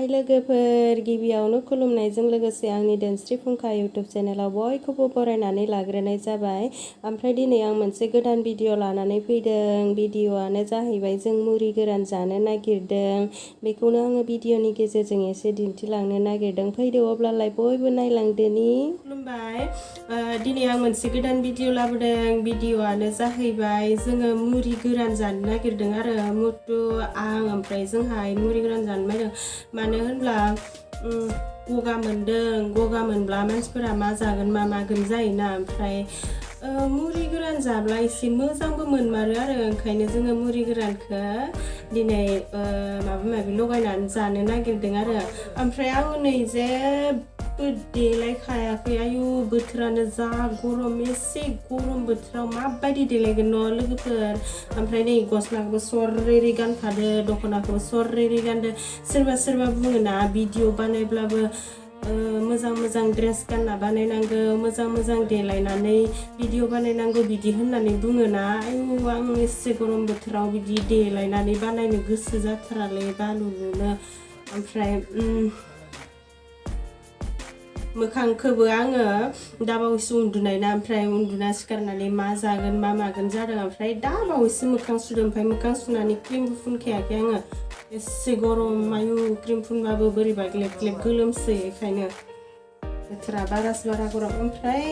लोगोफोर गिबियावनो खुलुमनायजों लोगोसे आंनि दोनस्रि फुंखा इउटुब चेनेलाव बयखौबो बरायनानै लाग्रोनाय जाबाय। ओमफ्राय दिनै आं मोनसे गोदान भिडिअ लानानै फैदों। भिडिअआनो जाहैबाय जों मुरि गोरान जानो नागिरदों। बेखौनो आङो भिडिअनि गेजेरजों एसे दिन्थिलांनो नागिरदों। फैदो अब्लालाय बयबो नायलांदोनि। खुलुमबाय। दिनै आं मोनसे गोदान भिडिअ लाबोदों। भिडिअआनो जाहैबाय जोङो मुरि गोरान जानो नागिरदों आरो मुथु आं ओमफ्राय जोंहा मुरि गोरान जानो नागिरदों। मानो होनब्ला गगा मोनदों। गगा मोनब्ला मानसिफोरा मा जागोन मा मागोन जायोना। ओमफ्राय मुरि गोरान जाब्ला एसे मोजांबो मोनमारो आरो ओंखायनो जोङो मुरि गोरानखौ दिनै माबा माबि लगायनानै जानो नागिरदों आरो। ओमफ्राय आङो नै जेबो देलायखायाखै। आयु बोथोरानो जा गरम। एसे गरम बोथोराव माबायदि देलायगोन न' लोगोफोर। ओमफ्राय नै गस्लाखौबो सरैरै गानखादो, दख'नाखौबो सरैरै गानदो। सोरबा बुङोना भिडिअ बानायब्लाबो मोजां मोजां ड्रेस गानना बानायनांगौ, मोजां देलायनानै भिडिअ बानायनांगौ बिदि होननानै बुङोना। आयु आं एसे गरम बोथोराव बिदि देलायनानै बानायनो गोसो जाथारालै बालुलुनो। ओमफ्राय मोखांखौबो आङो दाबावैसो उन्दुनाय ना, ओमफ्राय उन्दुना सिखारनानै मा जागोन मा मागोन जादों। ओमफ्राय दाबावैसो मोखां सुदों। ओमफ्राय मोखां सुनानै क्रिमबो फुनखायाखै आङो। एसे गरम आयु क्रिम फुनबाबो बोरैबा ग्लेब ग्लेब गोलोमसै। बेखायनो बोथोरा बारासो बारा गरम। ओमफ्राय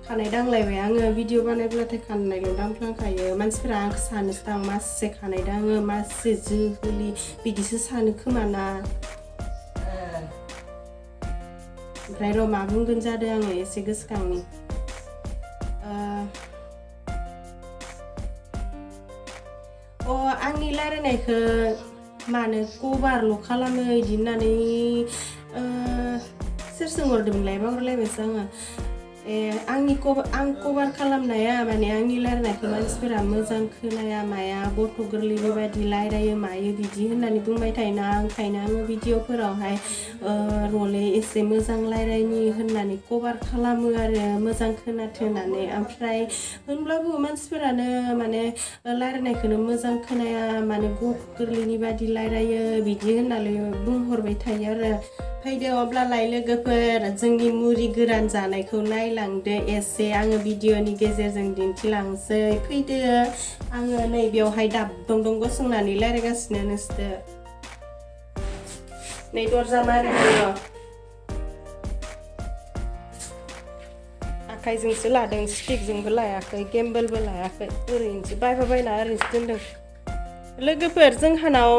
खानाय दांलायबाय आङो। भिडिअ बानायब्लाथाय खानायल' दांफ्लांखायो। मानसिफोरा आंखौ सानोसो दां मासे खानाय दाङो, मासे जोहोलि बिदिसो सानो खोमा ना। ओमफ्राय र' मा बुंगोन जादों आङो एसे गोसोखांनि। आंनि रायलायनायखौ मानो कभारल' खालामो बिदि होननानै सोर सोंहरदोंमोनलाय बावगारलायबायसो आङो। आं कभार खालामनाया माने आंनि रायलायनायखौ मानसिफोरा मोजां खोनाया माया, गथ' गोरलैनि बायदि रायलायो मायो बिदि होननानै बुंबाय थायोना। ओंखायनो आङो भिडिअफोरावहाय रले एसे मोजां रायलायनि होननानै कभार खालामो आरो मोजां खोनाथों होननानै। ओमफ्राय होनब्लाबो मानसिफोरानो माने रायलायनायखौनो मोजां खोनाया, माने गथ' गोरलैनि बायदि रायलायो बिदि होननानै बुंहरबाय थायो आरो। फैदो अब्लालाय लोगोफोर जोंनि मुरि गोरान जानायखौ नायलांदो एसे। आङो भिडिअनि गेजेरजों दिन्थिलांसै। फैदो। आङो नै बेवहाय दाबदं गसंनानै रायलायगासिनो नोंसोरदो। नै दरजा मारिदो। आखाइजोंसो लादों, स्टिकजोंबो लायाखै, गेम्बलबो लायाखै। ओरैनोसो बायना ओरैनोसो दोनदों। लोगोफोर जोंहानाव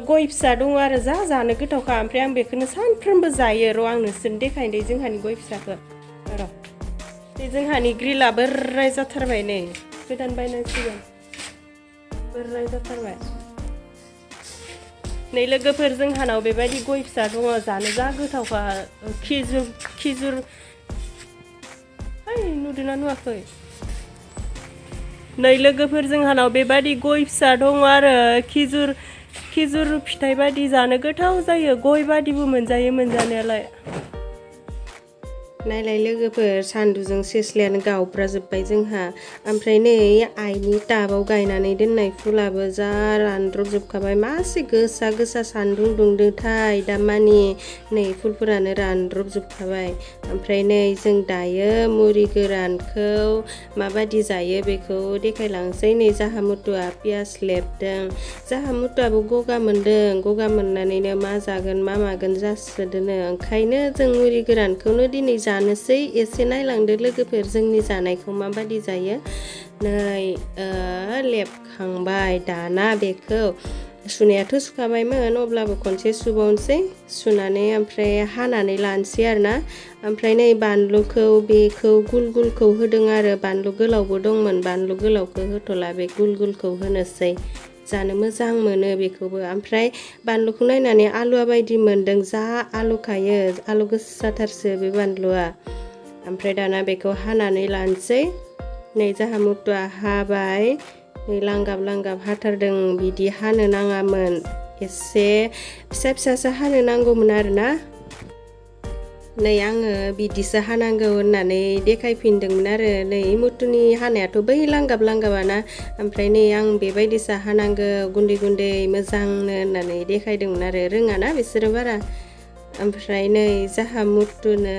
गय फिसा दङ आरो जानो गोथावखा। ओमफ्राय आं बेखौनो सानफ्रोमबो जायो। र' आं नोंसोरनो देखायनोसै जोंहानि गय फिसाखौ। र' बे जोंहानि ग्रिला बोराय जाथारबाय। नै गोदान बायनांसिगोन। बोराय जाथारबाय। नै लोगोफोर जोंहानाव बेबायदि गय फिसा दङ, जानो जा गोथावखा। खिजुर नुदोंना नुवाखै? नै लोगोफोर जोंहानाव बेबायदि गय फिसा दङ आरो खिजुर फिथाइ बायदि जानो गोथाव जायो। गय बादिबो मोनजायो मोनजानायालाय। नायलाय लोगोफोर सान्दुंजों सेस्लायानो गावब्राजोब्बाय जोंहा। ओमफ्राय नै आइनि टाबाव गायनानै दोननाय फुलाबो जा रानद्रबजोबखाबाय। मासे गोसा सान्दुं दुंदोंथाय दामानि नै फुलफोरानो रानद्रबजोबखाबाय। ओमफ्राय नै जों दायो मुरि गोरानखौ माबादि जायो बेखौ देखायलांसै। नै जाहा मुथुआ पियास लेबदों। जाहा मुथुआबो गगा मोनदों। गगा मोननानैनो मा जागोन मा मागोन जासोदोनो। ओंखायनो जों मुरि गोरानखौनो दिनै जानोसै। एसे नायलांदो लोगोफोर जोंनि जानायखौ माबादि जायो। नै लेबखांबाय दाना बेखौ सुनायाथ' सुखाबायमोन, अब्लाबो खनसे सुबावनोसै। सुनानै ओमफ्राय हानानै लानोसै आरोना। ओमफ्राय नै बानलुखौ बेखौ गुलखौ होदों आरो। बानलु गोलावबो दंमोन, बानलु गोलावखौ होथ'ला, बे गुलखौ होनोसै। जानो मोजां मोनो बेखौबो। ओमफ्राय बानलुखौ नायनानै आलुआ बायदि मोनदों। जा आलु खायो, आलु गोसाथारसो बे बानलुआ। ओमफ्राय दाना बेखौ हानानै लानोसै। नै जाहा मुथुआ हाबाय। नै लांगाब हाथारदों। बिदि हानो नाङामोन, एसे फिसासो हानो नांगौमोन आरोना। नै आङो बिदिसो हानांगौ होननानै देखायफिनदोंमोन आरो नै मुथुनि हानायाथ' बै लांगाबाना ओमफ्राय नै आं बेबायदिसो हानांगौ गुन्दै गुन्दै मोजांनो होननानै देखायदोंमोन आरो रोङाना बिसोरो बारा ओमफ्राय नै जाहा मुथुनो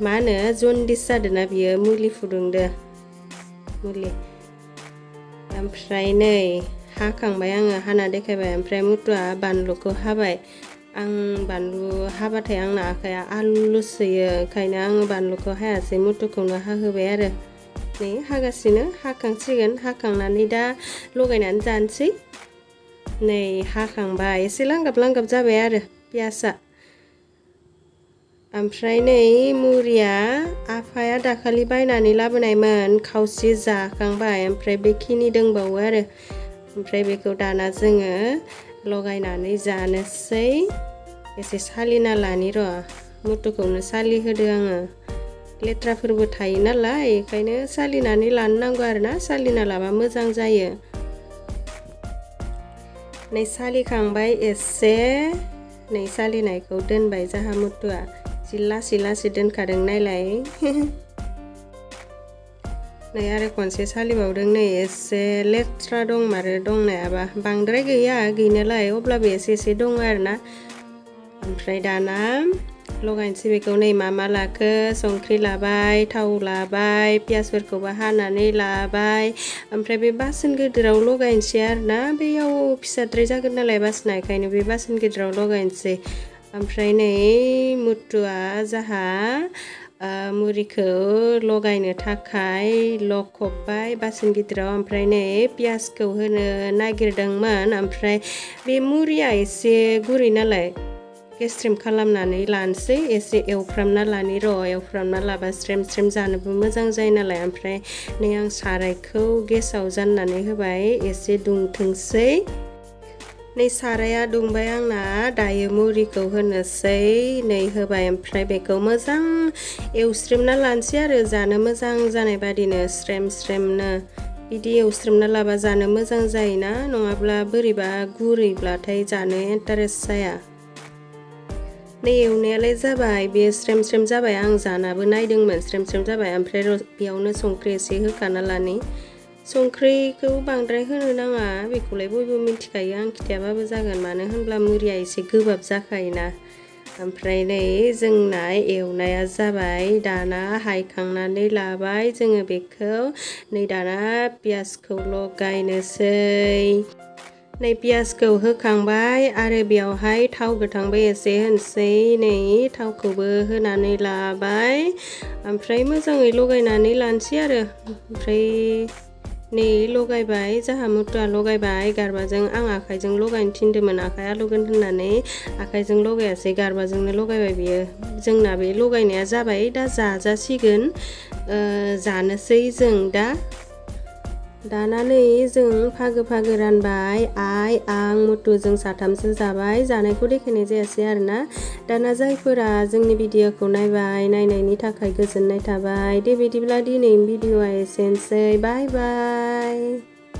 मा होनो जन्दिस जादोंना बियो मुलि फुदुंदो मुलि ओमफ्राय नै हाखांबाय आङो हाना देखायबाय ओमफ्राय मुथुआ बानलुखौ हाबाय आं बानलु हाबाथाय आंना आखाइया आलु सोयो ओंखायनो आङो बानलुखौ हायासै मुथुखौनो हाहोबाय आरो नै हागासिनो हाखांसिगोन हाखांनानै दा लगायनानै जानोसै नै हाखांबाय एसे लांगाब जाबाय आरो पियासा ओमफ्राय नै मुरिया आफाया दाखालि बायनानै लाबोनायमोन खावसे जाखांबाय ओमफ्राय बेखिनि दंबावो आरो ओमफ्राय बेखौ दाना जोङो लगायनानै जानोसै एसे सालिना लानि र' मुथुखौनो सालिहोदो आङो लेथ्राफोरबो थायो नालाय बेखायनो सालिनानै लानो नांगौ आरोना सालिना लाबा मोजां जायो नै सालिखांबाय एसे नै सालिनायखौ दोनबाय जाहा मुथुआ जि लासै दोनखादों नायलाय नै आरो खनसे सालिबावदों नै एसे लेथ्रा दंमारो दंनायाबा बांद्राय गैया गैनायालाय अब्लाबो एसे दङ आरोना ओमफ्राय दाना लगायनोसै बेखौ नै मा लाखो संख्रि लाबाय थाव लाबाय पियासफोरखौबो हानानै लाबाय ओमफ्राय बे बासन गिदिराव लगायनोसै आरोना बेयाव फिसाद्राय जागोन नालाय बासना बेखायनो बे बासन गिदिराव लगायनोसै ओमफ्राय नै मुथुआ जाहा मुरिखौ लगायनो थाखाय लखबबाय बासन गिदिराव ओमफ्राय नै पियासखौ होनो नागिरदोंमोन ओमफ्राय बे मुरिया एसे गुरै नालाय गेस्रेम खालामनानै लानोसै एसे एवफ्रामना लानि र' एवफ्रामना लाबा स्रेम जानोबो मोजां जायो नालाय ओमफ्राय नै आं सारायखौ गेसाव जाननानै होबाय एसे दुंथोंसै नै साराया दुंबाय आंना दायो मुरिखौ होनोसै नै होबाय ओमफ्राय बेखौ मोजां एवस्रेमना लानोसै आरो जानो मोजां जानाय बादिनो स्रेमनो बिदि एवस्रेमना लाबा जानो मोजां जायोना नङाब्ला बोरैबा गुरैब्लाथाय जानो इन्टारेस्ट जाया नै एवनायालाय जाबाय बेयो स्रेम जाबाय आं जानाबो नायदोंमोन स्रेम जाबाय ओमफ्राय बेयावनो संख्रि एसे होखाना लानि संख्रिखौ बांद्राय होनो नाङा बेखौलाय बयबो मिथिखायो आं खिथायाबाबो जागोन मानो होनब्ला मुरिया एसे गोबाब जाखायोना ओमफ्राय नै जोंना एवनाया जाबाय दाना हायखांनानै लाबाय जोङो बेखौ नै दाना पियासखौ लगायनोसै नै पियासखौ होखांबाय आरो बेयावहाय थाव गोथांबो एसे होनोसै नै थावखौबो होनानै लाबाय ओमफ्राय मोजाङै लगायनानै लानोसै आरो ओमफ्राय नै लगायबाय जाहा मुथुआ लगायबाय गारबाजों आं आखाइजों लगायनो थिनदोंमोन आखाइ आलौगोन होननानै आखाइजों लगायासै गारबाजोंनो लगायबाय बियो जोंना बे लगायनाया जाबाय दा जाजासिगोन जानोसै जों दाना नै जों फागो रानबाय आं मुथु जों साथामसो जाबाय जानायखौ देखायनाय जायासै आरोना दाना जायफोरा जोंनि भिडिअखौ नायनायनि थाखाय गोजोननाय थाबाय दे बिदिब्ला दिनैनि भिडिअआ एसेनोसै बाय